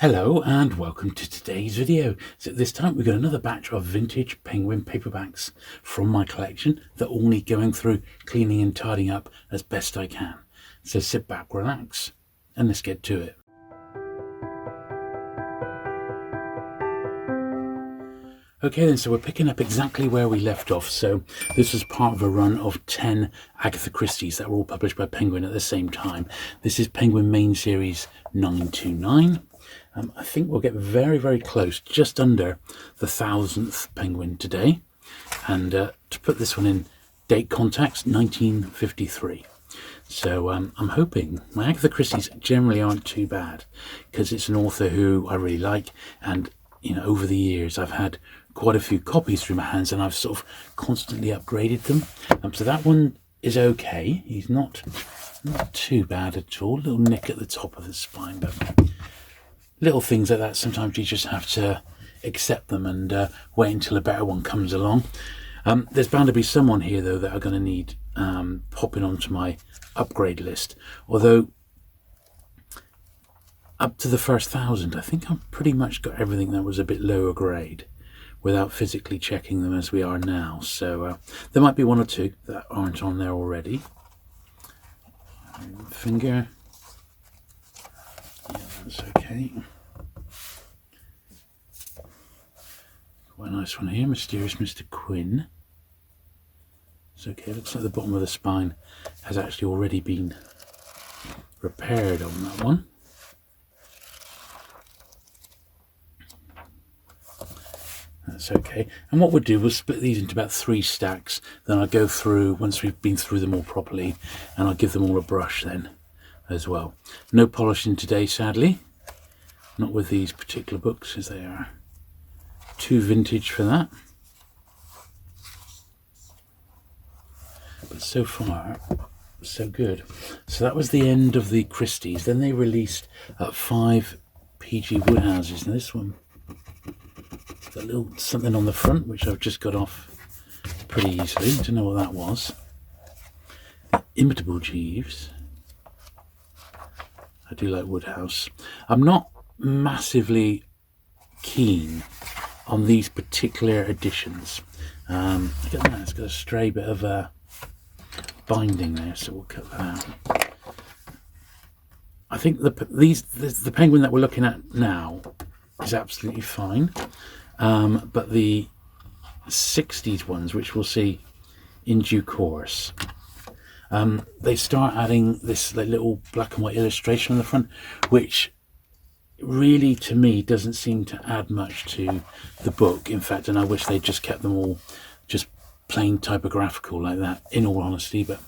Hello and welcome to today's video. So this time we've got another batch of vintage Penguin paperbacks from my collection that all need going through, cleaning and tidying up as best I can. So sit back, relax, and let's get to it. Okay then, so we're picking up exactly where we left off. So this was part of a run of 10 Agatha Christie's that were all published by Penguin at the same time. This is Penguin Main Series 929. I think we'll get very, very close, just under the 1000th Penguin today. And to put this one in date context, 1953. So I'm hoping my Agatha Christie's generally aren't too bad because it's an author who I really like. And, you know, over the years, I've had quite a few copies through my hands and I've sort of constantly upgraded them. So that one is okay. He's not too bad at all. A little nick at the top of the spine, but little things like that, sometimes you just have to accept them and wait until a better one comes along. There's bound to be someone here, though, that are going to need popping onto my upgrade list. Although, up to the first 1000, I think I've pretty much got everything that was a bit lower grade without physically checking them as we are now. So there might be one or two that aren't on there already. Finger. Yeah, that's okay. Quite a nice one here, Mysterious Mr. Quinn. It's okay, looks like the bottom of the spine has actually already been repaired on that one. That's okay. And what we'll do, we'll split these into about 3 stacks. Then I'll go through, once we've been through them all properly, and I'll give them all a brush then as well. No polishing today, sadly. Not with these particular books, as they are too vintage for that. But so far, so good. So that was the end of the Christie's. Then they released 5 PG Woodhouses. Now this one, a little something on the front, which I've just got off pretty easily. Don't know what that was. Imitable Jeeves. I do like Woodhouse. I'm not massively keen on these particular editions. Look at that, it's got a stray bit of binding there, so we'll cut that out. I think the Penguin that we're looking at now is absolutely fine, but the 60s ones, which we'll see in due course, they start adding this little black and white illustration on the front, which really to me doesn't seem to add much to the book, in fact, and I wish they'd just kept them all just plain typographical like that, in all honesty, but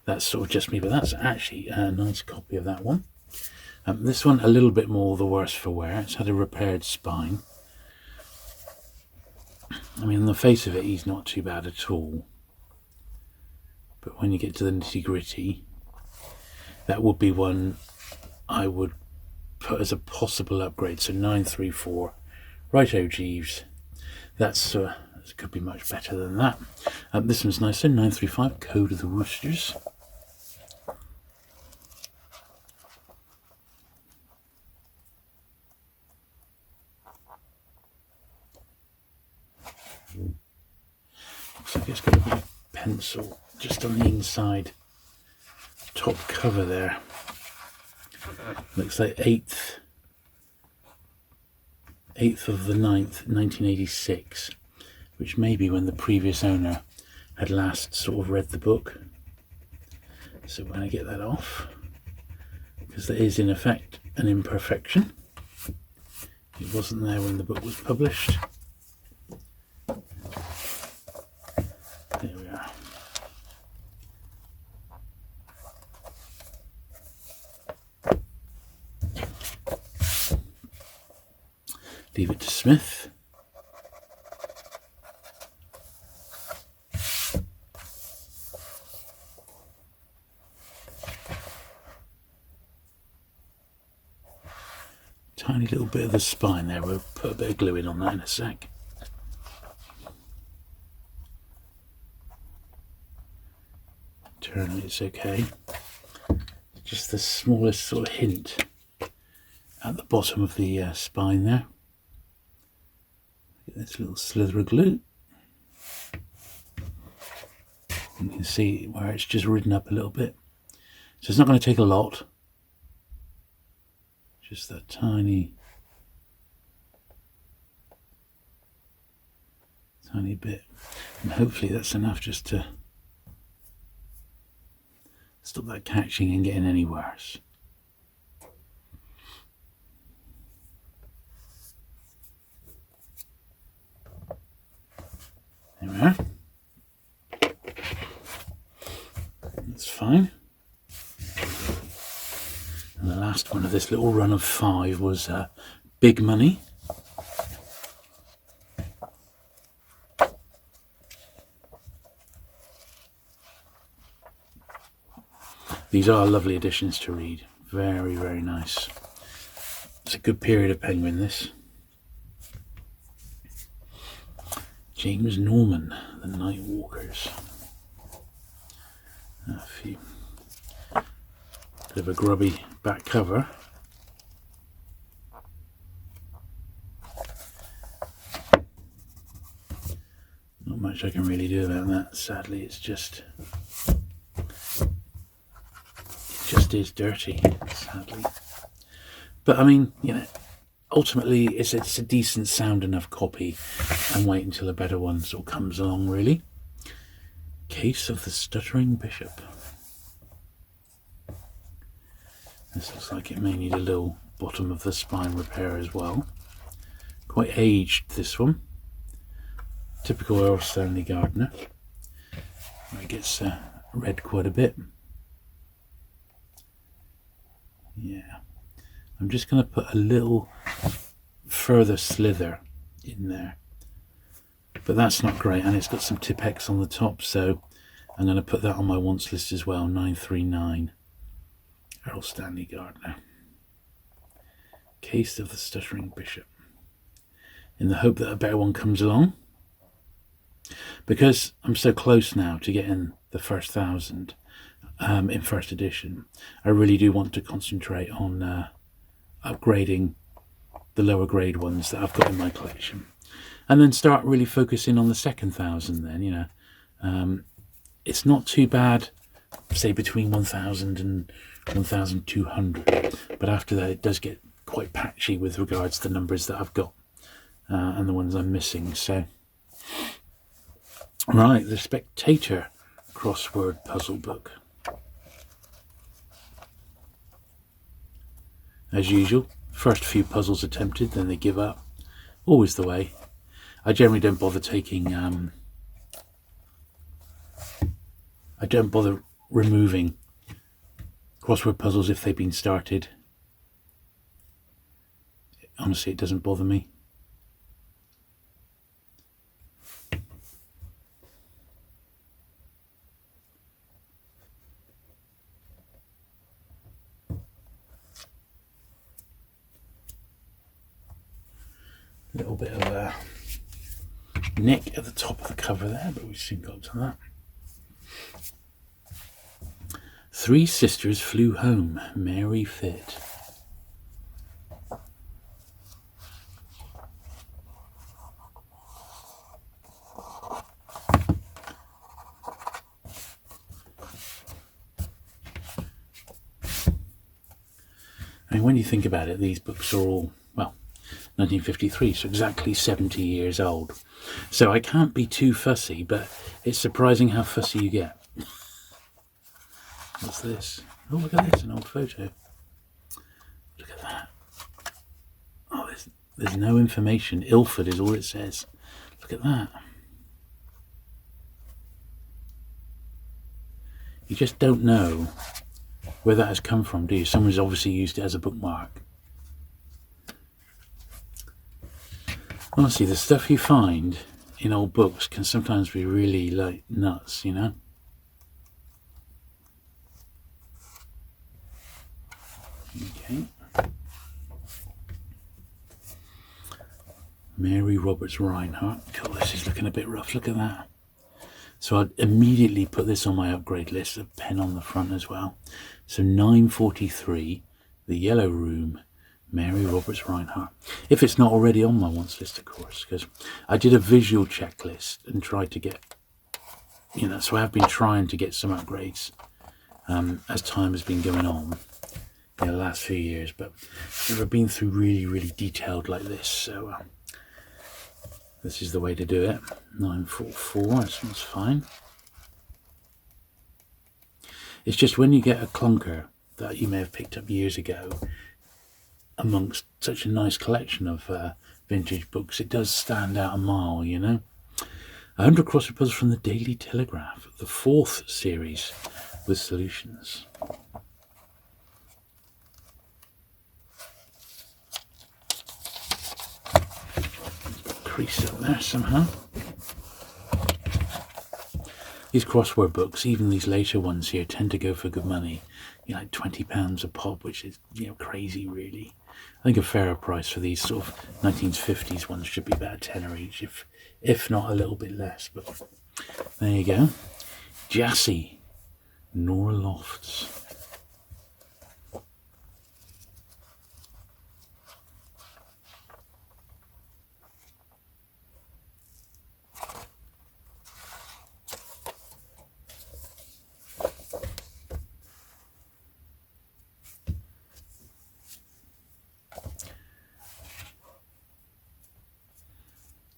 that's sort of just me. But that's actually a nice copy of that one. This one a little bit more the worse for wear. It's had a repaired spine. I mean, on the face of it, he's not too bad at all. But when you get to the nitty gritty, that would be one I would put as a possible upgrade. So 934, righto Jeeves. That's it could be much better than that. This one's nicer, 935, Code of the Woosters. Looks like it's got a bit of pencil just on the inside top cover there. Looks like 8th of the 9th, 1986, which may be when the previous owner had last sort of read the book. So when I get that off, because that is in effect an imperfection. It wasn't there when the book was published. There we are. Leave it to Smith. Tiny little bit of the spine there. We'll put a bit of glue in on that in a sec. Turn it, it's okay. Just the smallest sort of hint at the bottom of the spine there. Get this little slither of glue. You can see where it's just ridden up a little bit. So it's not going to take a lot. Just that tiny bit. And hopefully that's enough just to stop that catching and getting any worse. There we are. That's fine. And the last one of this little run of 5 was Big Money. These are lovely editions to read. Very, very nice. It's a good period of Penguin, this. James Norman, The Night Walkers. A few. Bit of a grubby back cover. Not much I can really do about that, sadly. It just is dirty, sadly. But I mean, you know, ultimately it's a decent sound enough copy, and wait until a better one sort of comes along, really. Case of the Stuttering Bishop. This looks like it may need a little bottom of the spine repair as well. Quite aged, this one. Typical Earl Stanley Gardner. It gets read quite a bit. Yeah. I'm just going to put a little further slither in there. But that's not great, and it's got some Tipp-Ex on the top, so I'm going to put that on my wants list as well. 939. Earl Stanley Gardner. Case of the Stuttering Bishop. In the hope that a better one comes along. Because I'm so close now to getting the first 1,000 in first edition, I really do want to concentrate on upgrading the lower grade ones that I've got in my collection. And then start really focusing on the second 1,000 then, you know. It's not too bad, say between 1,000 and 1,200. But after that it does get quite patchy with regards to the numbers that I've got and the ones I'm missing. So, right, the Spectator crossword puzzle book. As usual, first few puzzles attempted, then they give up. Always the way. I generally don't bother taking, I don't bother removing crossword puzzles if they've been started. Honestly, it doesn't bother me. A little bit of a nick at the top of the cover there, but we soon got to that. 3 sisters flew home, Mary Fit. I mean, when you think about it, these books are all, well, 1953, so exactly 70 years old. So I can't be too fussy, but it's surprising how fussy you get. What's this? Oh, look at this, an old photo. Look at that. Oh, there's no information. Ilford is all it says. Look at that. You just don't know where that has come from, do you? Someone's obviously used it as a bookmark. Honestly, the stuff you find in old books can sometimes be really, like, nuts, you know? Okay. Mary Roberts Reinhardt. God, this is looking a bit rough. Look at that. So I'd immediately put this on my upgrade list, a pen on the front as well. So 943, The Yellow Room, Mary Roberts Reinhardt. If it's not already on my wants list, of course, because I did a visual checklist and tried to get, so I have been trying to get some upgrades as time has been going on in the last few years, but I've never been through really, really detailed like this, so this is the way to do it. 944, this one's fine. It's just when you get a clunker that you may have picked up years ago, amongst such a nice collection of vintage books, it does stand out a mile, 100 crossword puzzles from the Daily Telegraph, the 4th series with solutions. Crease up there somehow. These crossword books, even these later ones here, tend to go for good money. Like £20 a pop, which is crazy, really. I think a fairer price for these sort of 1950s ones should be about a tenner each, if not a little bit less. But there you go. Jassy, Nora Lofts.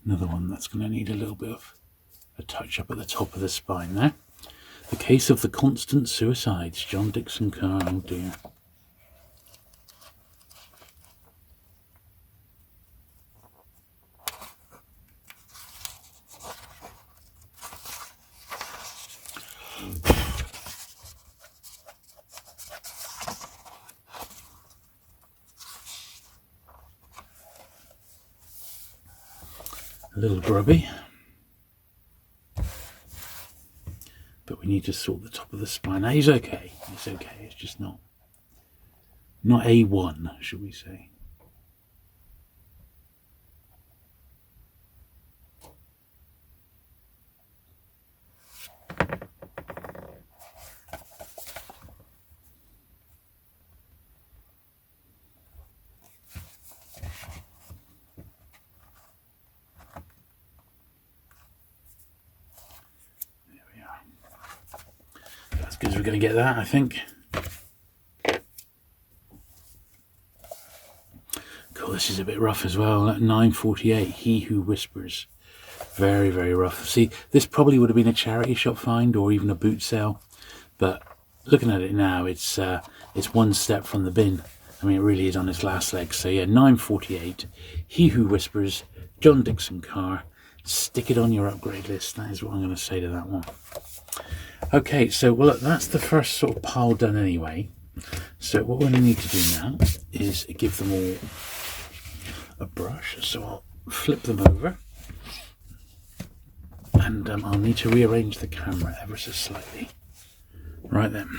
Another one that's going to need a little bit of a touch up at the top of the spine there. The Case of the Constant Suicides, John Dickson Carr. Oh dear. A little grubby, but we need to sort the top of the spine. Now, he's okay. It's okay. It's just not A1, should we say? Because we're going to get that, I think. Cool, this is a bit rough as well. 948, He Who Whispers. Very, very rough. See, this probably would have been a charity shop find or even a boot sale. But looking at it now, it's one step from the bin. I mean, it really is on its last legs. So yeah, 948, He Who Whispers, John Dickson Carr. Stick it on your upgrade list. That is what I'm going to say to that one. Okay, so well, look, that's the first sort of pile done anyway. So what we're going to need to do now is give them all a brush. So I'll flip them over, and I'll need to rearrange the camera ever so slightly. Right then.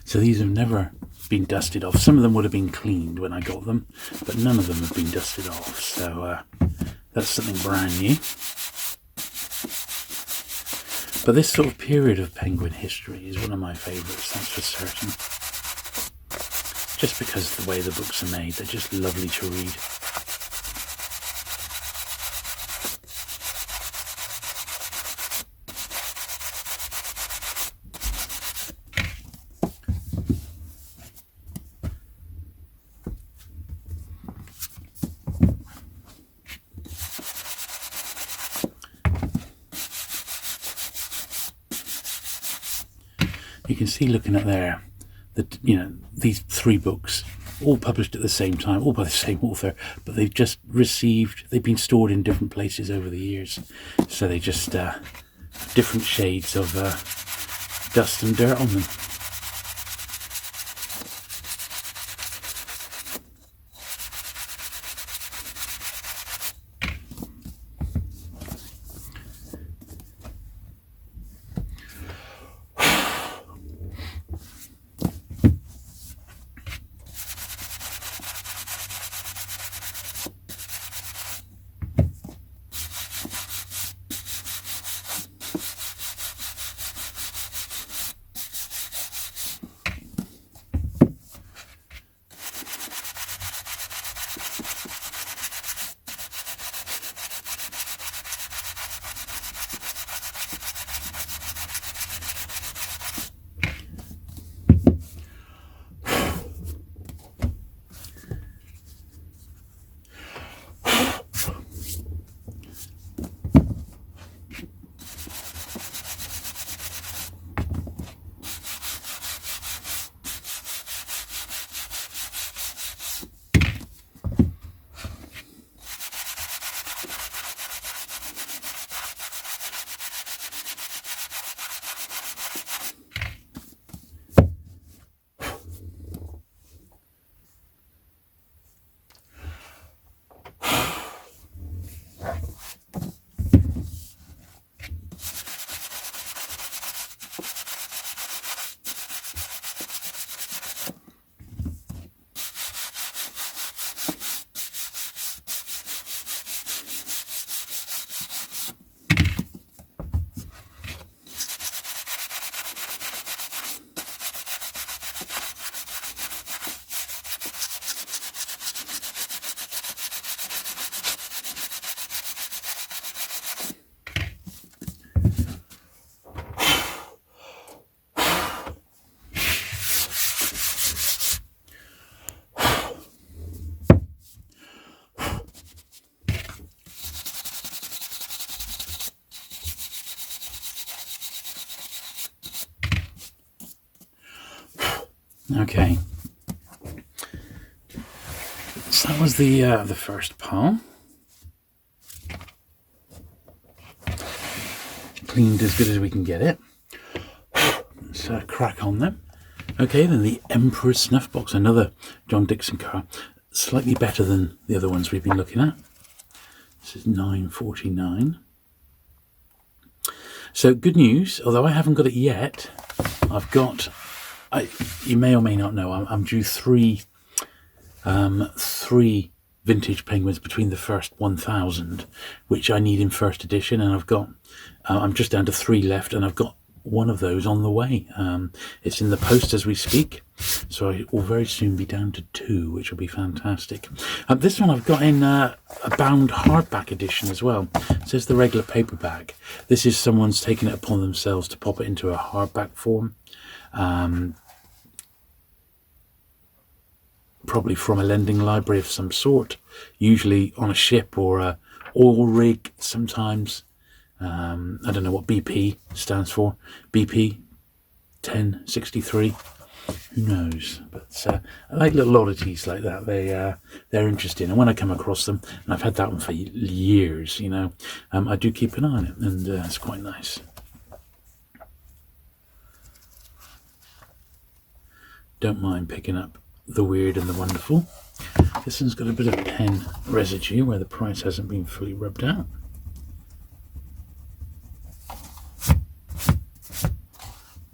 So these have never been dusted off. Some of them would have been cleaned when I got them, but none of them have been dusted off. So that's something brand new. But this sort of period of Penguin history is one of my favourites, that's for certain. Just because of the way the books are made, they're just lovely to read. You can see, looking at there, that these 3 books, all published at the same time, all by the same author, but they've been stored in different places over the years, so they just different shades of dust and dirt on them. Okay. So that was the first pile. Cleaned as good as we can get it. Let's crack on them. Okay, then the Emperor's Snuff Box, another John Dickson Carr. Slightly better than the other ones we've been looking at. This is £9.49. So good news, although I haven't got it yet, I've got, you may or may not know, I'm due three vintage penguins between the first 1,000, which I need in first edition, and I've got, I'm just down to 3 left, and I've got one of those on the way. It's in the post as we speak, so I will very soon be down to 2, which will be fantastic. This one I've got in a bound hardback edition as well. It says the regular paperback. This is someone's taken it upon themselves to pop it into a hardback form. Probably from a lending library of some sort, usually on a ship or a oil rig sometimes. I don't know what BP stands for. BP 1063. Who knows? But I like little oddities like that. They're interesting, and when I come across them, and I've had that one for years, you know, I do keep an eye on it, and it's quite nice. Don't mind picking up the weird and the wonderful. This one's got a bit of pen residue where the price hasn't been fully rubbed out.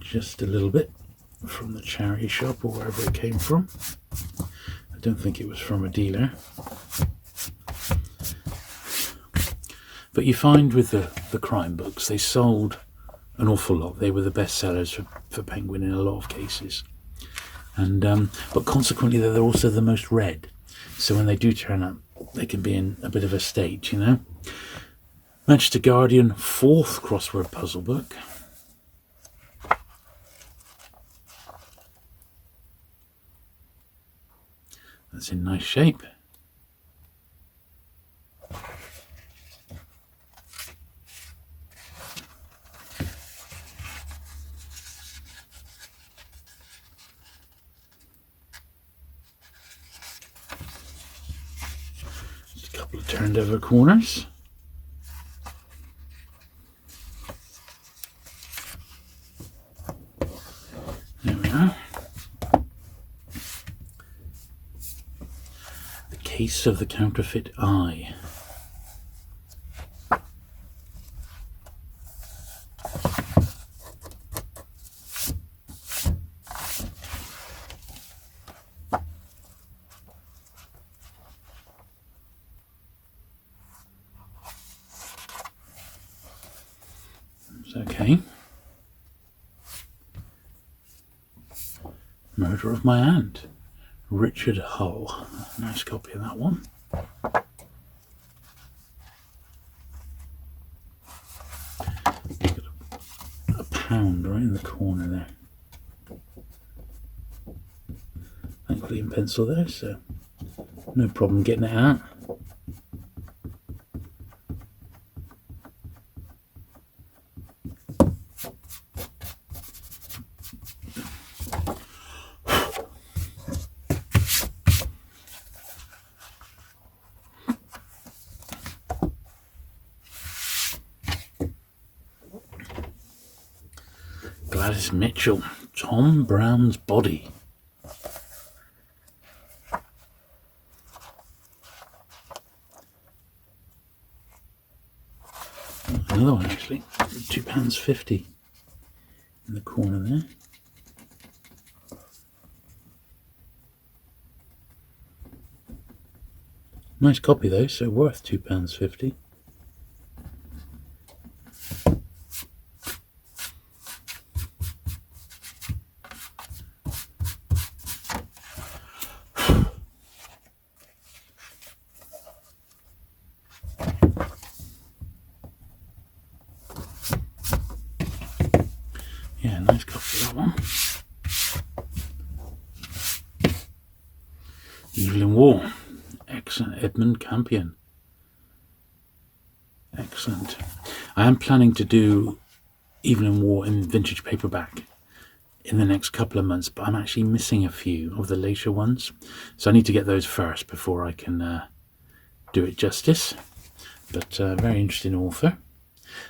Just a little bit from the charity shop or wherever it came from. I don't think it was from a dealer. But you find with the crime books, they sold an awful lot. They were the best sellers for Penguin in a lot of cases. And but consequently, they're also the most read. So when they do turn up, they can be in a bit of a state, you know. Manchester Guardian 4th crossword puzzle book. That's in nice shape. Just a couple of turned over corners. There we are. Case of the Counterfeit Eye. It's okay. Murder of My Aunt. Richard Hull. Nice copy of that one. Got a pound right in the corner there. Thankfully in pencil there, so no problem getting it out. Gladys Mitchell, Tom Brown's Body. Another one actually, £2.50 in the corner there. Nice copy though, so worth £2.50. Yeah, nice copy of that one. Evil in War. Excellent. Edmund Campion. Excellent. I am planning to do Evil in War in vintage paperback in the next couple of months, but I'm actually missing a few of the later ones, so I need to get those first before I can do it justice. But very interesting author.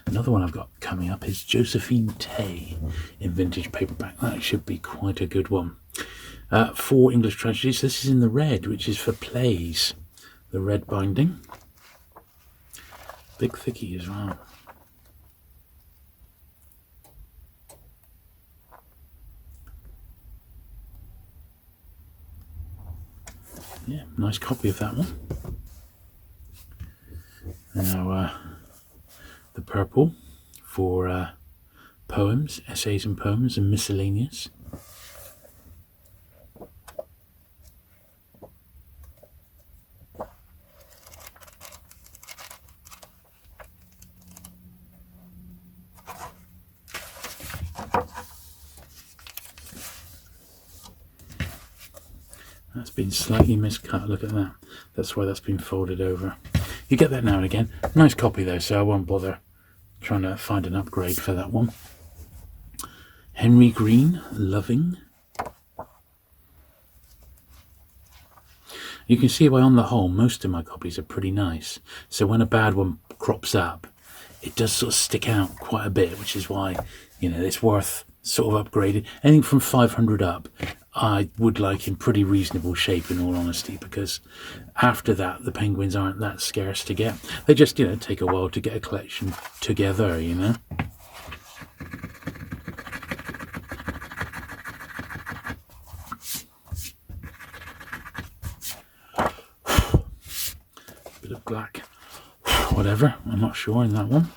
Another one I've got coming up is Josephine Tay in vintage paperback. That should be quite a good one. 4 English tragedies. This is in the red, which is for plays. The red binding. Big thickie as well. Yeah, nice copy of that one. Now, the purple for poems, essays and poems and miscellaneous. That's been slightly miscut, look at that. That's why that's been folded over. You get that now and again. Nice copy though, so I won't bother trying to find an upgrade for that one. Henry Green, Loving. You can see why on the whole most of my copies are pretty nice. So when a bad one crops up, it does sort of stick out quite a bit, which is why, you know, it's worth sort of upgrading. Anything from 500 up, I would like in pretty reasonable shape, in all honesty, because after that the penguins aren't that scarce to get. They just, you know, take a while to get a collection together, you know. Bit of black, whatever, I'm not sure in that one.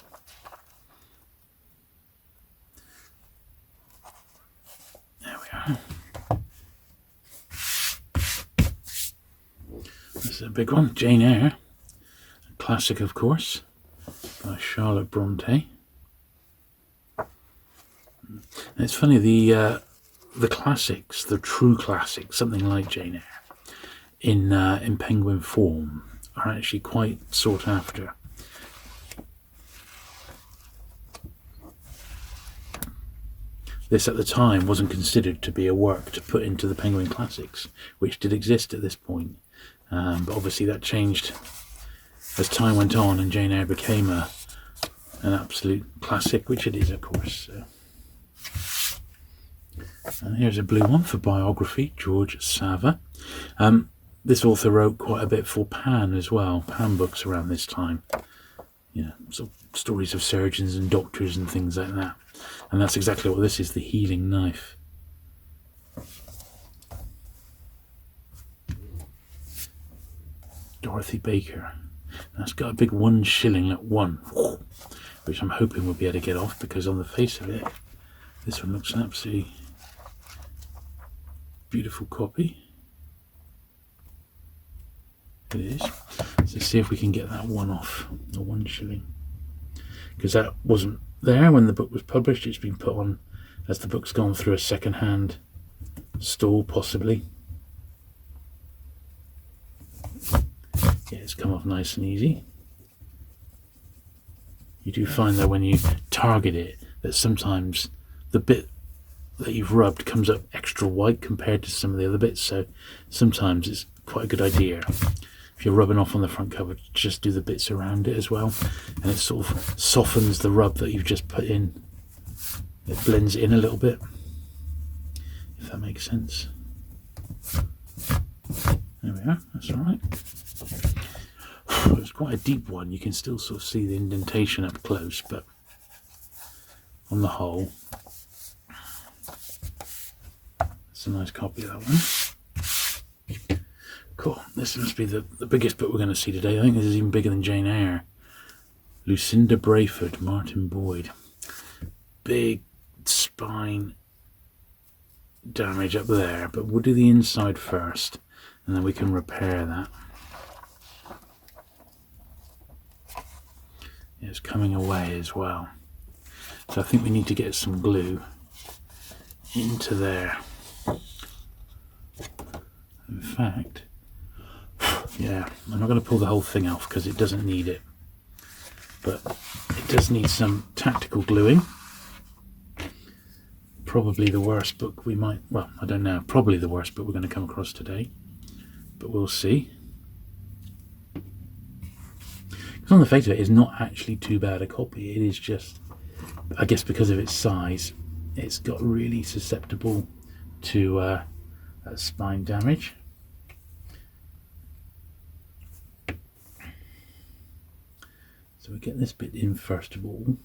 There we are. This is a big one, Jane Eyre, a classic of course, by Charlotte Bronte. And it's funny, the classics, the true classics, something like Jane Eyre, in penguin form, are actually quite sought after. This at the time wasn't considered to be a work to put into the Penguin Classics, which did exist at this point. But obviously that changed as time went on and Jane Eyre became an absolute classic, which it is, of course. So. And here's a blue one for biography, George Sava. This author wrote quite a bit for Pan as well, Pan books around this time. You know, sort of stories of surgeons and doctors and things like that. And that's exactly what this is, the healing knife. Dorothy Baker. That's got a big 1 shilling at 1, which I'm hoping we'll be able to get off, because on the face of it, this one looks an absolutely beautiful copy. It is. So see if we can get that one off, the 1 shilling. Because that wasn't there when the book was published. It's been put on as the book's gone through a second-hand stall, possibly. Yeah, it's come off nice and easy. You do find that when you target it, that sometimes the bit that you've rubbed comes up extra white compared to some of the other bits, so sometimes it's quite a good idea, if you're rubbing off on the front cover, just do the bits around it as well, and it sort of softens the rub that you've just put in. It blends in a little bit, if that makes sense. There we are, that's all right. It's quite a deep one, you can still sort of see the indentation up close, but on the whole, it's a nice copy of that one. Cool, this must be the biggest book we're going to see today. I think this is even bigger than Jane Eyre. Lucinda Brayford, Martin Boyd. Big spine damage up there, but we'll do the inside first, and then we can repair that. Yeah, it's coming away as well. So I think we need to get some glue into there. In fact, yeah, I'm not going to pull the whole thing off because it doesn't need it, but it does need some tactical gluing. probably the worst book we might, well, I don't know, probably the worst book we're going to come across today, but we'll see. Because on the face of it, it's not actually too bad a copy. It is just, I guess because of its size, it's got really susceptible to spine damage. So we get this bit in first of all,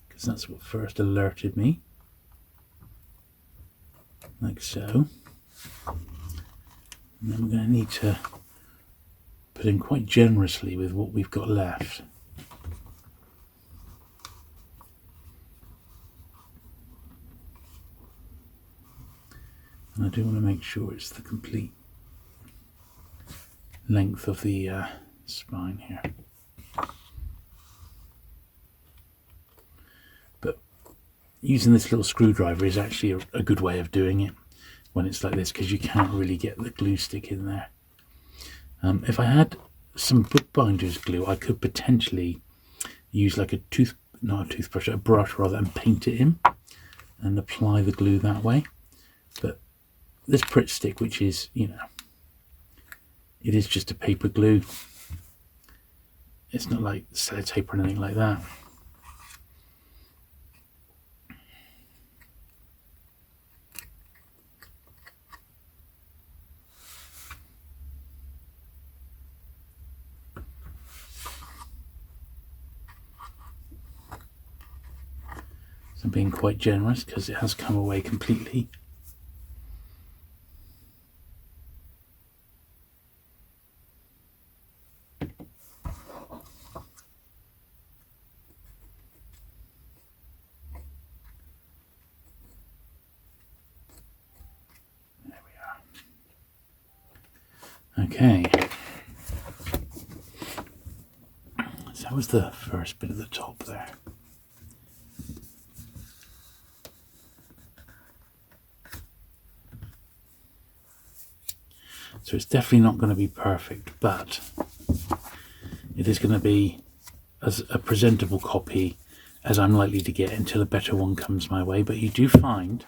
because that's what first alerted me, like so. And then we're going to need to put in quite generously with what we've got left. And I do want to make sure it's the complete length of the spine here. But using this little screwdriver is actually a good way of doing it when it's like this, because you can't really get the glue stick in there. If I had some bookbinder's glue, I could potentially use like a brush rather, and paint it in and apply the glue that way. But this Pritt stick, which is, you know, it is just a paper glue. It's not like sellotape or anything like that. So I'm being quite generous because it has come away completely. Okay, so that was the first bit of the top there. So it's definitely not going to be perfect, but it is going to be as a presentable copy as I'm likely to get until a better one comes my way. But you do find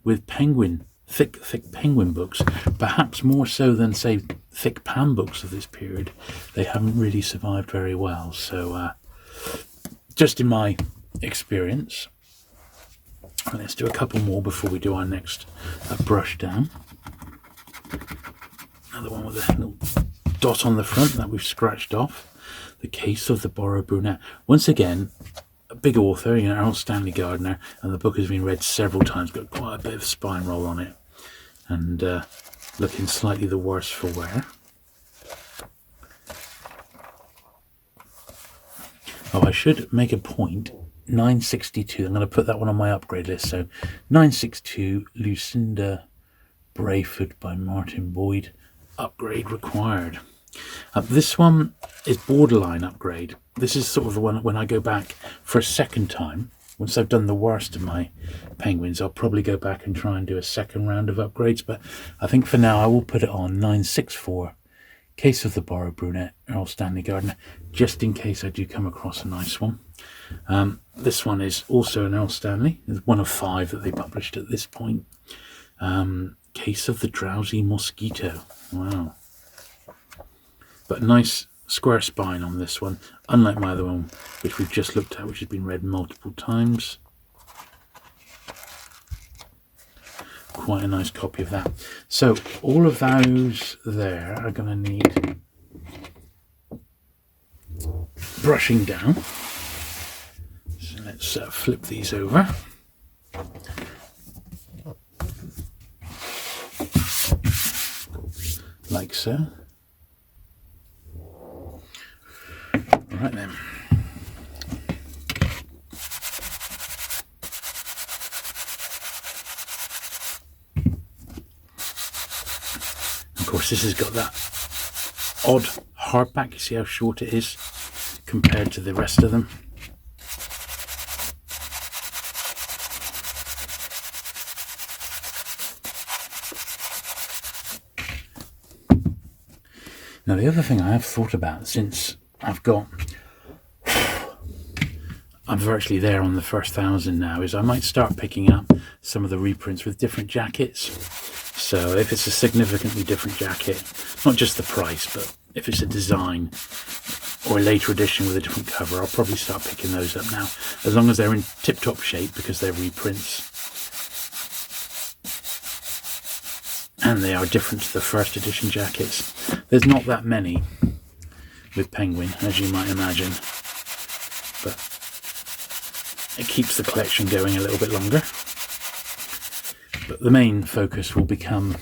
with Penguin, thick Penguin books, perhaps more so than, say, thick Pan books of this period, they haven't really survived very well. So just in my experience, let's do a couple more before we do our next brush down. Another one with a little dot on the front that we've scratched off. The Case of the Borrow Brunette. Once again, a big author, you know, Errol Stanley Gardner, and the book has been read several times, got quite a bit of spine roll on it, and looking slightly the worse for wear. Oh, I should make a point. 962, I'm going to put that one on my upgrade list. So 962, Lucinda Brayford by Martin Boyd, upgrade required. This one is borderline upgrade. This is sort of the one when I go back for a second time, once I've done the worst of my Penguins, I'll probably go back and try and do a second round of upgrades. But I think for now I will put it on 964, Case of the Borrow Brunette, Errol Stanley Gardner, just in case I do come across a nice one. This one is also an Errol Stanley. It's one of 5 that they published at this point. Case of the Drowsy Mosquito. Wow. But nice square spine on this one, unlike my other one, which we've just looked at, which has been read multiple times. Quite a nice copy of that. So all of those there are going to need brushing down. So let's flip these over. Like so. Right then. Of course, this has got that odd hardback. You see how short it is compared to the rest of them. Now, the other thing I have thought about, since I've got I'm virtually there on the first 1,000 now, is I might start picking up some of the reprints with different jackets. So if it's a significantly different jacket, not just the price, but if it's a design or a later edition with a different cover, I'll probably start picking those up now, as long as they're in tip-top shape, because they're reprints. And they are different to the first edition jackets. There's not that many with Penguin, as you might imagine, but it keeps the collection going a little bit longer. But the main focus will become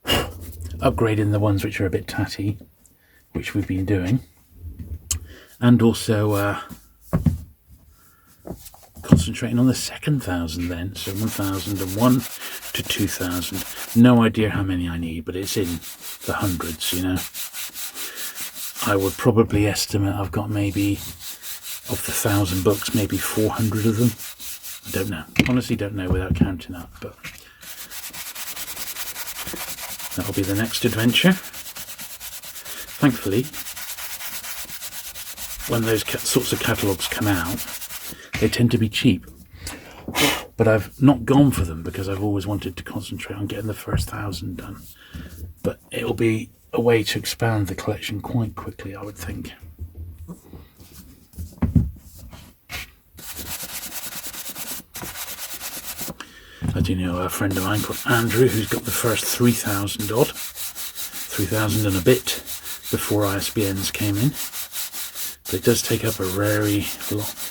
upgrading the ones which are a bit tatty, which we've been doing, and also concentrating on the second 1,000 then, so 1,001 to 2,000. No idea how many I need, but it's in the hundreds, you know. I would probably estimate I've got maybe, of the 1,000 books, maybe 400 of them. I don't know. Honestly don't know without counting up, but that'll be the next adventure. Thankfully, when those sorts of catalogues come out, they tend to be cheap. But I've not gone for them because I've always wanted to concentrate on getting the first 1,000 done. But it'll be a way to expand the collection quite quickly, I would think. I do know a friend of mine called Andrew who's got the first 3,000 odd, 3,000 and a bit before ISBNs came in. But it does take up a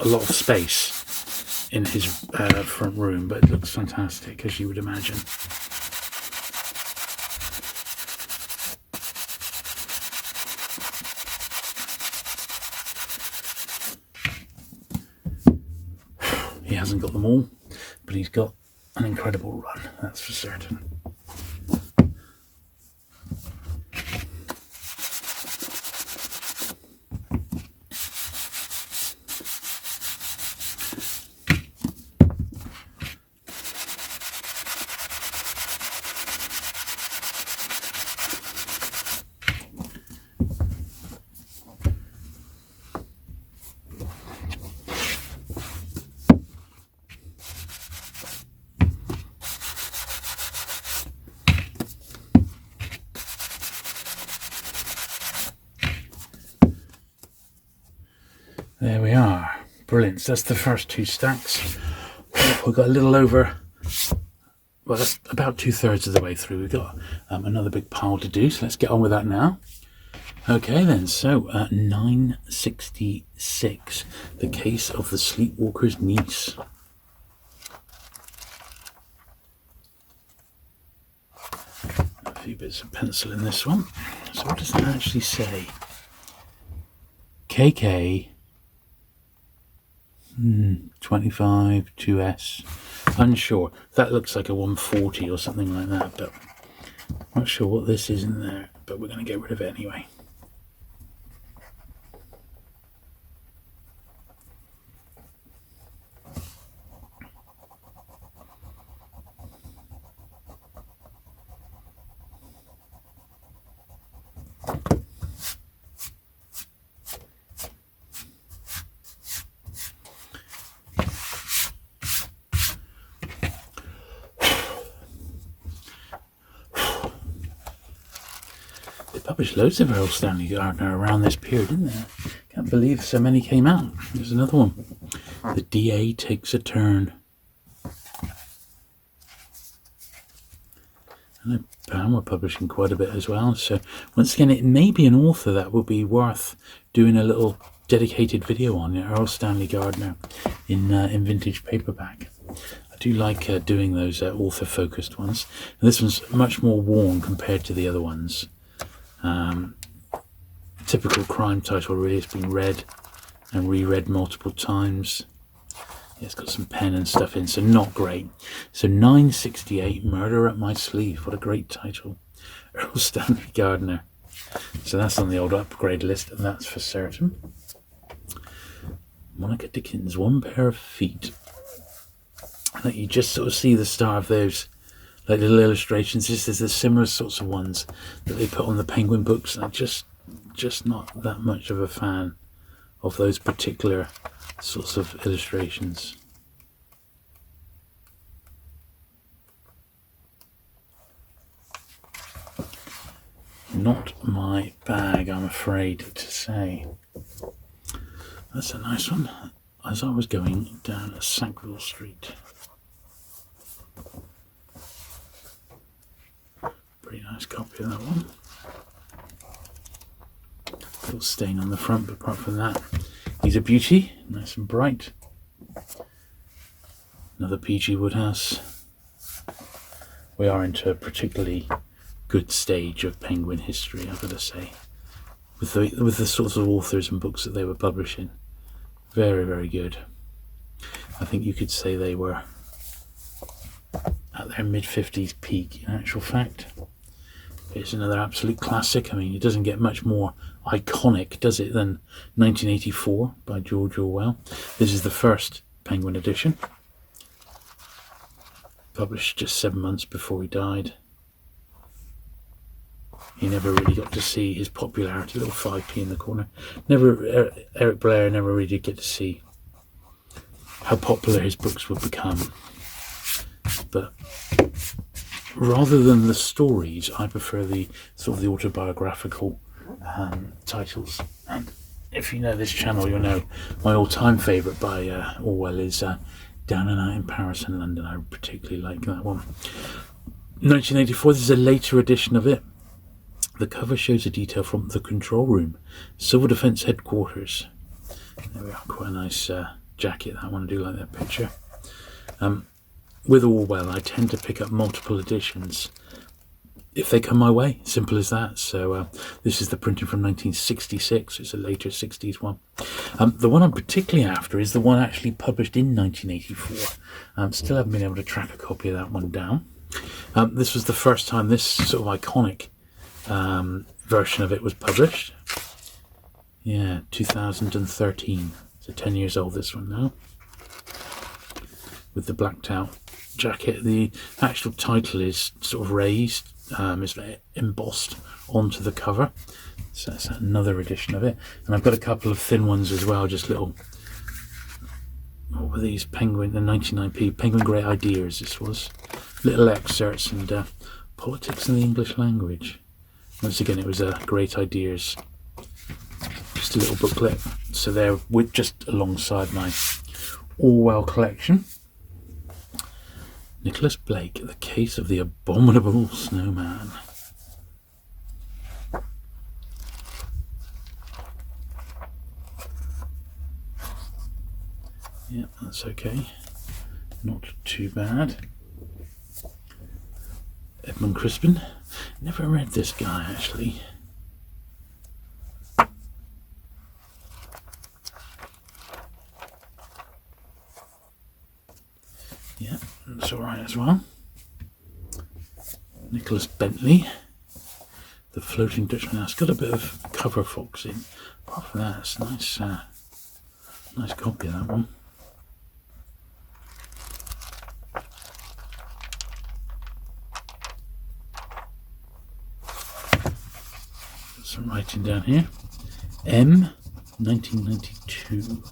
lot of space in his front room, but it looks fantastic, as you would imagine. He hasn't got them all, but he's got an incredible run, that's for certain. There we are. Brilliant. So that's the first 2 stacks. We've got a little over, well, that's about 2/3 of the way through. We've got another big pile to do, so let's get on with that now. Okay then, so 966, The Case of the Sleepwalker's Niece. A few bits of pencil in this one. So what does that actually say? KK 25 2S. Unsure. That looks like a 140 or something like that, but not sure what this is in there, but we're going to get rid of it anyway. Published loads of Earl Stanley Gardner around this period, didn't there? Can't believe so many came out. There's another one. The DA Takes a Turn. And Pam were publishing quite a bit as well. So once again, it may be an author that would be worth doing a little dedicated video on. Earl Stanley Gardner in vintage paperback. I do like doing those author-focused ones. And this one's much more worn compared to the other ones. Typical crime title, really. It's been read and reread multiple times. Yeah, it's got some pen and stuff in, so not great. So 968, Murder at My Sleeve. What a great title. Earl Stanley Gardner. So that's on the old upgrade list, and that's for certain. Monica Dickens, One Pair of Feet. I think you just sort of see the start of those like little illustrations. This is the similar sorts of ones that they put on the Penguin books, and I'm just not that much of a fan of those particular sorts of illustrations. Not my bag, I'm afraid to say. That's a nice one. As I was going down Sackville Street. Pretty nice copy of that one. Little stain on the front, but apart from that, he's a beauty, nice and bright. Another PG Woodhouse. We are into a particularly good stage of Penguin history, I've got to say, with the sorts of authors and books that they were publishing. Very, very good. I think you could say they were at their mid-50s peak, in actual fact. It's another absolute classic. I mean, it doesn't get much more iconic, does it, than 1984 by George Orwell. This is the first Penguin edition, published just 7 months before he died. He never really got to see his popularity, little 5p in the corner. Eric Blair never really did get to see how popular his books would become. But rather than the stories, I prefer the sort of the autobiographical titles. And if you know this channel, you'll know my all-time favourite by Orwell is Down and Out in Paris and London. I particularly like that one. 1984, this is a later edition of it. The cover shows a detail from the control room, Civil Defence Headquarters. There we are, quite a nice jacket, that one. I do like that picture. With Orwell, I tend to pick up multiple editions if they come my way, simple as that. So this is the printing from 1966, it's a later 60s one. The one I'm particularly after is the one actually published in 1984. Still haven't been able to track a copy of that one down. This was the first time this sort of iconic version of it was published. Yeah, 2013. So 10 years old, this one now. With the blacked out jacket. The actual title is sort of raised, it's embossed onto the cover. So that's another edition of it. And I've got a couple of thin ones as well, just little, what were these? Penguin, the 99p, Penguin Great Ideas, this was. Little excerpts and politics in the English language. Once again, it was Great Ideas, just a little booklet. So they're with just alongside my Orwell collection. Nicholas Blake, The Case of the Abominable Snowman. Yeah, that's okay. Not too bad. Edmund Crispin. Never read this guy, actually. Yeah, that's alright as well. Nicholas Bentley, The Floating Dutchman. It's got a bit of cover foxing. Apart from that, it's a nice copy of that one. Some writing down here. M, 1992.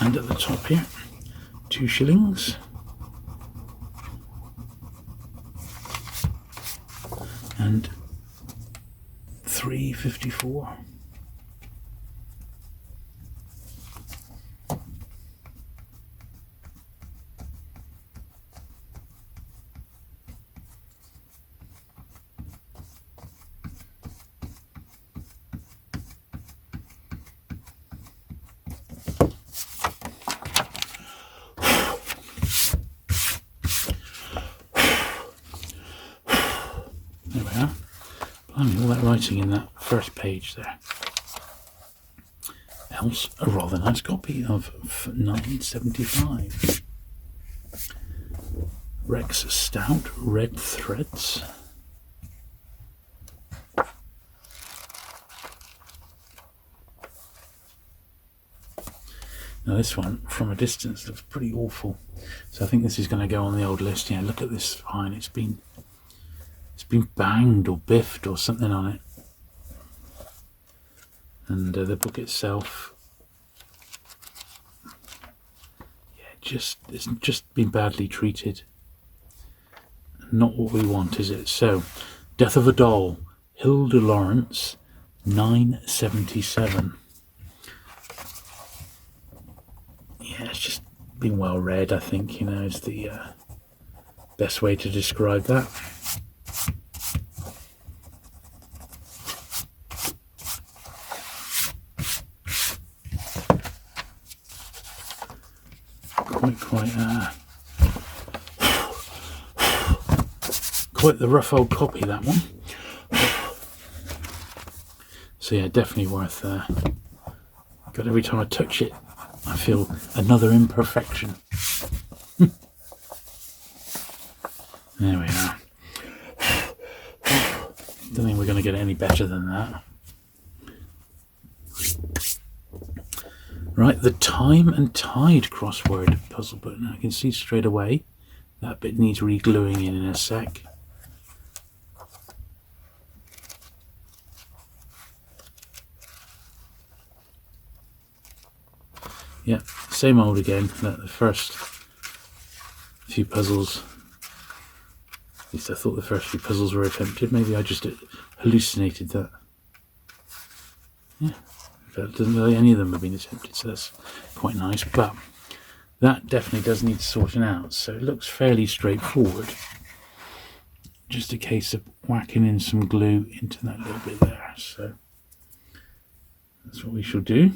And at the top here, 2 shillings. And 3.54. There we are. Blimey, all that writing in that first page there. Else, a rather nice copy of 1975. Rex Stout, Red Threads. Now this one, from a distance, looks pretty awful. So I think this is going to go on the old list. Yeah, look at this spine. It's been banged or biffed or something on it. And the book itself, yeah, it's just been badly treated. Not what we want, is it? So, Death of a Doll, Hilda Lawrence, 977. Yeah, it's just been well read, I think, you know, is the best way to describe that. Quite the rough old copy, that one. So yeah, definitely worth. God, every time I touch it, I feel another imperfection. There we are. Don't think we're going to get any better than that. Right, the Time and Tide crossword puzzle book. Now I can see straight away that bit needs re-gluing in a sec. Yeah, same old again. The first few puzzles, at least I thought the first few puzzles were attempted. Maybe I just hallucinated that. Yeah, it doesn't look like any of them have been attempted, so that's quite nice. But that definitely does need sorting out. So it looks fairly straightforward. Just a case of whacking in some glue into that little bit there. So that's what we shall do.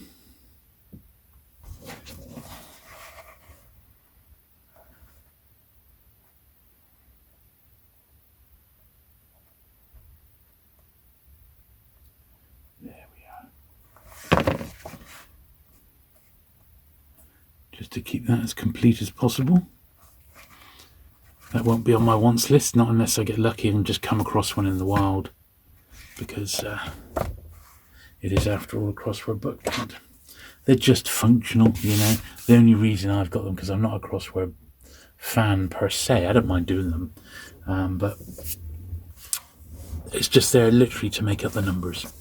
Just to keep that as complete as possible. That won't be on my wants list, not unless I get lucky and just come across one in the wild, because it is, after all, a crossword book. And they're just functional, you know. The only reason I've got them, because I'm not a crossword fan per se. I don't mind doing them, but it's just there literally to make up the numbers.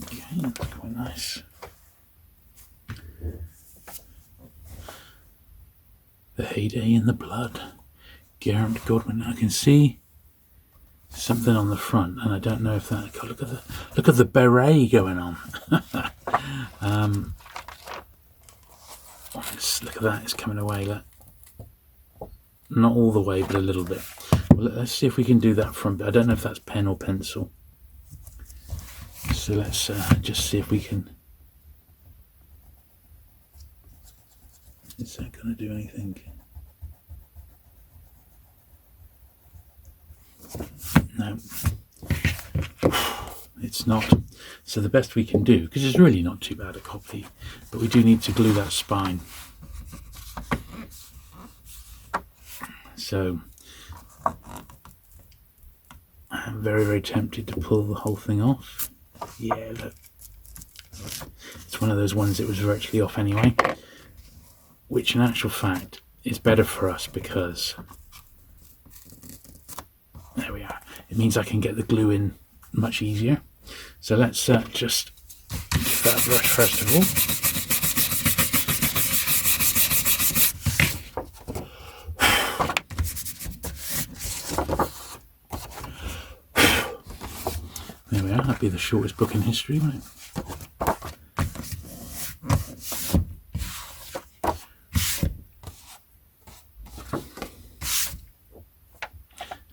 Okay, that's quite nice. The Heyday in the Blood, Geraint Godwin. I can see something on the front, and I don't know if that. God, look at the beret going on. Look at that; it's coming away. Look. Not all the way, but a little bit. Well, let's see if we can do that from. I don't know if that's pen or pencil. So let's just see if we can. Is that going to do anything? No, it's not. So the best we can do, because it's really not too bad a copy, but we do need to glue that spine. So I'm very, very tempted to pull the whole thing off. Yeah, look. It's one of those ones that was virtually off anyway, which in actual fact is better for us because there we are. It means I can get the glue in much easier. So let's just give that a brush first of all. There we are. That'd be the shortest book in history, won't it?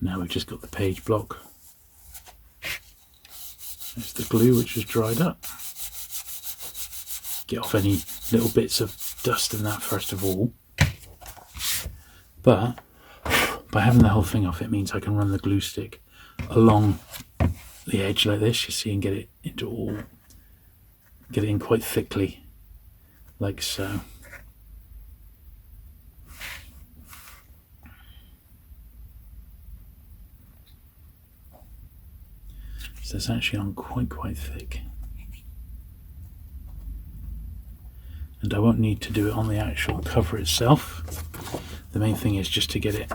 Now we've just got the page block. There's the glue, which has dried up. Get off any little bits of dust in that first of all. But by having the whole thing off, it means I can run the glue stick along the edge like this, you see, and get it into all get it in quite thickly, like so. So it's actually on quite thick. And I won't need to do it on the actual cover itself. The main thing is just to get it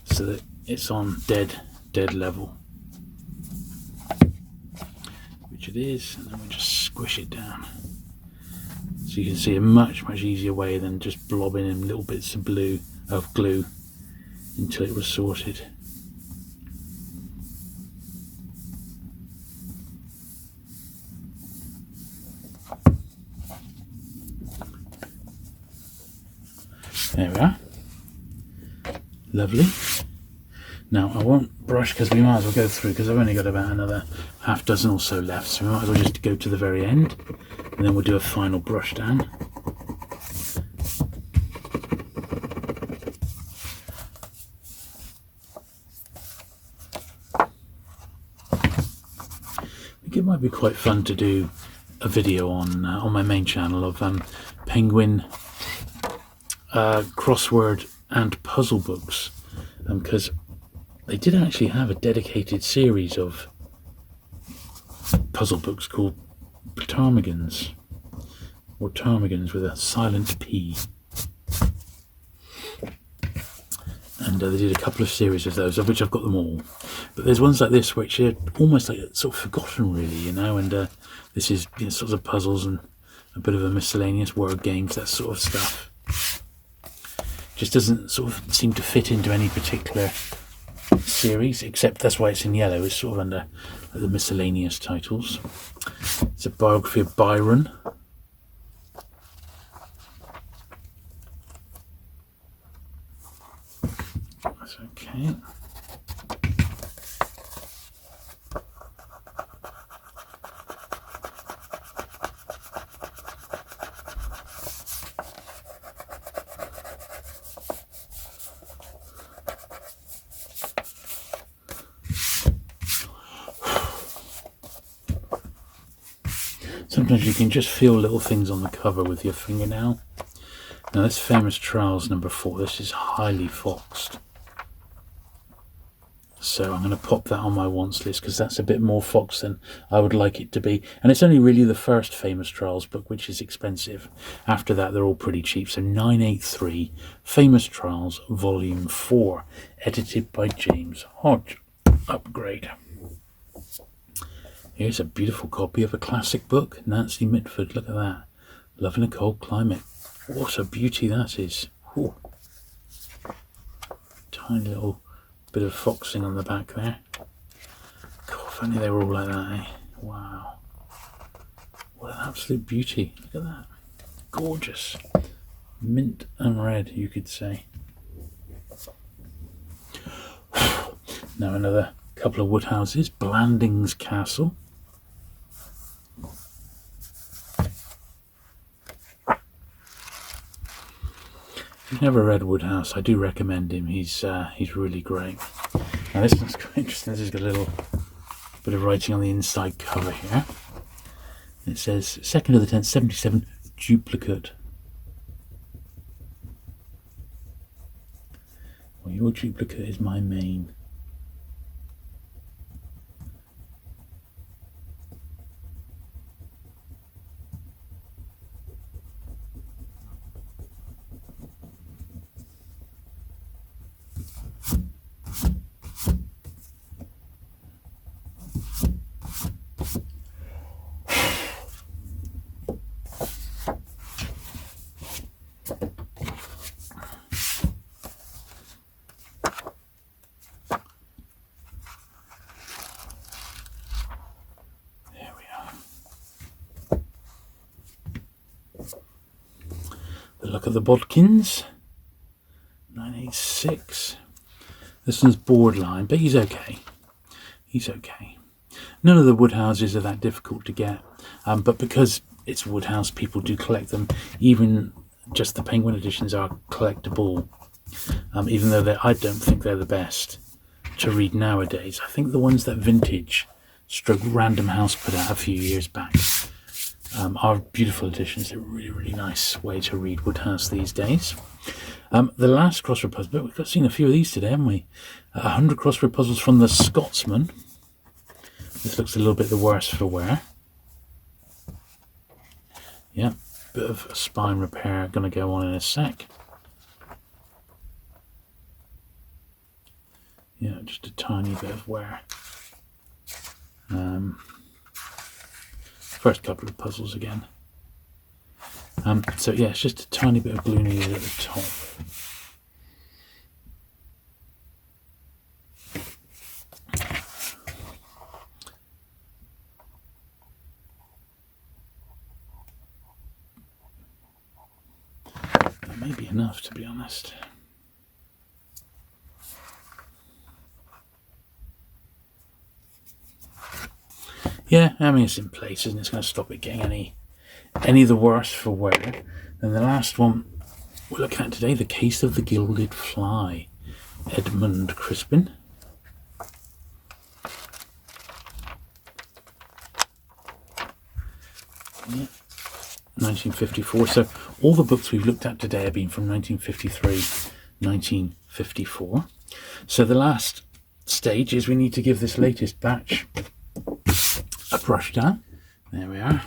so that it's on dead level, which it is, and then we just squish it down. So you can see a much easier way than just blobbing in little bits of glue until it was sorted. There we are. Lovely. Now I won't brush because we might as well go through, because I've only got about another half dozen or so left, so we might as well just go to the very end and then we'll do a final brush down. I think it might be quite fun to do a video on my main channel of Penguin crossword and puzzle books, because they did actually have a dedicated series of puzzle books called Ptarmigans, or Ptarmigans with a silent P, and they did a couple of series of those, of which I've got them all. But there's ones like this which are almost like sort of forgotten, really, you know, and this is, you know, sorts of puzzles and a bit of a miscellaneous word games, that sort of stuff. Just doesn't sort of seem to fit into any particular series, except that's why it's in yellow. It's sort of under the miscellaneous titles. It's a biography of Byron. That's okay. Sometimes you can just feel little things on the cover with your fingernail. Now this Famous Trials number 4, this is highly foxed. So I'm going to pop that on my wants list, because that's a bit more foxed than I would like it to be. And it's only really the first Famous Trials book which is expensive. After that they're all pretty cheap. So 983, Famous Trials Volume 4, edited by James Hodge. Upgrade. Here's a beautiful copy of a classic book, Nancy Mitford. Look at that. Love in a Cold Climate. What a beauty that is. Ooh. Tiny little bit of foxing on the back there. God, if only they were all like that, eh? Wow. What an absolute beauty. Look at that. Gorgeous. Mint and red, you could say. Now another couple of Woodhouses. Blandings Castle. If you've never read Woodhouse, I do recommend him. He's really great. Now this one's quite interesting. This has got a little bit of writing on the inside cover here. It says 2nd of the 10th, 77, duplicate. Well, your duplicate is my main. Look at the Bodkins. 986. This one's borderline, but he's okay. He's okay. None of the Woodhouses are that difficult to get, but because it's Woodhouse, people do collect them. Even just the Penguin editions are collectible, even though I don't think they're the best to read nowadays. I think the ones that Vintage stroke Random House put out a few years back. Are beautiful editions. They're really nice way to read Woodhouse these days. The last crossword puzzle book, we've seen a few of these today, haven't we? 100 crossword puzzles from the Scotsman. This looks a little bit the worse for wear. Yeah, bit of a spine repair going to go on in a sec. Yeah, just a tiny bit of wear. First couple of puzzles again. So yeah, it's just a tiny bit of glue needed at the top. That may be enough, to be honest. Yeah, I mean, it's in place, isn't it? It's going to stop it getting any the worse for wear. And the last one we're looking at today, The Case of the Gilded Fly, Edmund Crispin. Yeah. 1954. So all the books we've looked at today have been from 1953, 1954. So the last stage is we need to give this latest batch a brush down. There we are.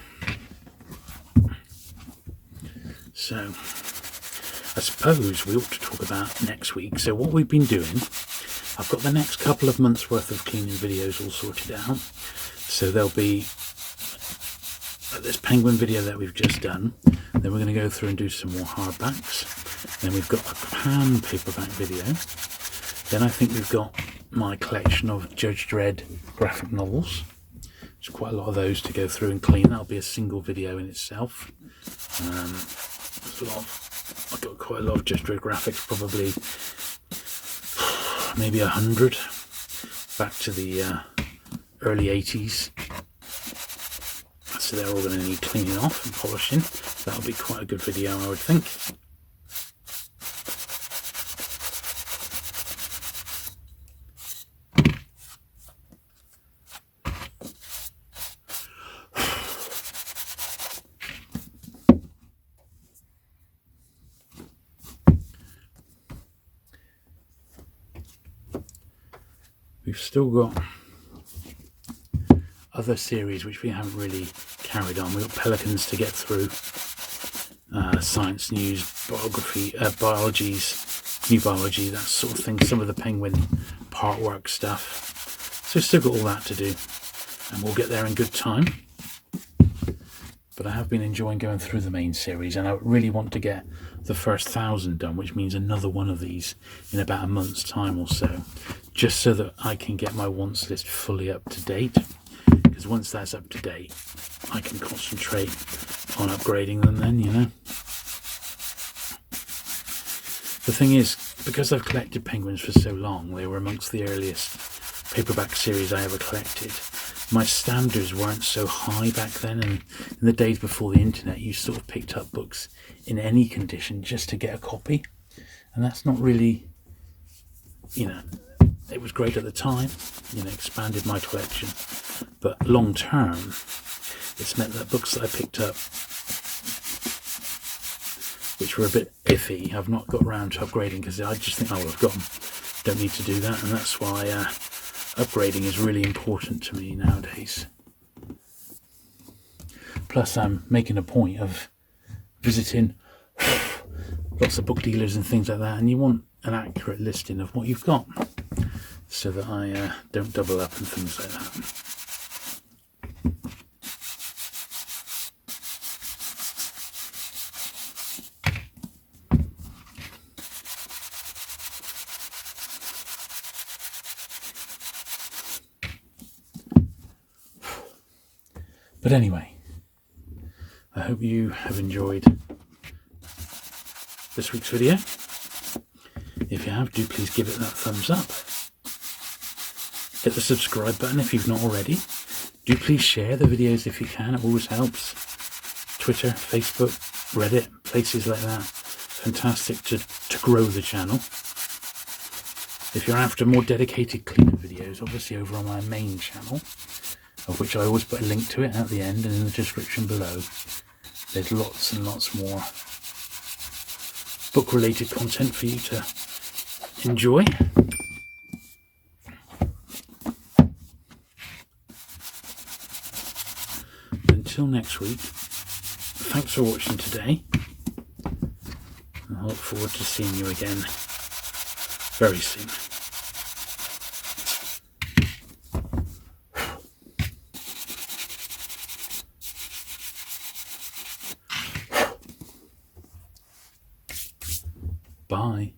So I suppose we ought to talk about next week. So what we've been doing, I've got the next couple of months worth of cleaning videos all sorted out. So there'll be this penguin video that we've just done. Then we're going to go through and do some more hardbacks. Then we've got a pan paperback video. Then I think we've got my collection of Judge Dredd graphic novels. There's quite a lot of those to go through and clean. That'll be a single video in itself. I've got quite a lot of Judge Dredd graphics, probably maybe 100 back to the early 80s. So they're all going to need cleaning off and polishing. That'll be quite a good video, I would think. We've still got other series which we haven't really carried on. We've got Pelicans to get through, science news, biography, biologies, new biology, that sort of thing, some of the penguin part work stuff. So we've still got all that to do, and we'll get there in good time. But I have been enjoying going through the main series, and I really want to get the first 1,000 done, which means another one of these in about a month's time or so, just so that I can get my wants list fully up to date. Because once that's up to date, I can concentrate on upgrading them then, you know. The thing is, because I've collected penguins for so long, they were amongst the earliest paperback series I ever collected. My standards weren't so high back then, and in the days before the internet, you sort of picked up books in any condition just to get a copy. And that's not really, you know, it was great at the time, you know, expanded my collection. But long term, it's meant that books that I picked up, which were a bit iffy, I've not got around to upgrading because I just think, oh, well, I've got them. Don't need to do that, and that's why upgrading is really important to me nowadays. Plus, I'm making a point of visiting lots of book dealers and things like that, and you want an accurate listing of what you've got so that I don't double up and things like that. But anyway, I hope you have enjoyed this week's video. If you have, do please give it that thumbs up. Hit the subscribe button if you've not already. Do please share the videos if you can, it always helps. Twitter, Facebook, Reddit, places like that. Fantastic to grow the channel. If you're after more dedicated cleaner videos, obviously over on my main channel, of which I always put a link to it at the end and in the description below. There's lots and lots more book-related content for you to enjoy. Until next week, thanks for watching today. I look forward to seeing you again very soon. Bye.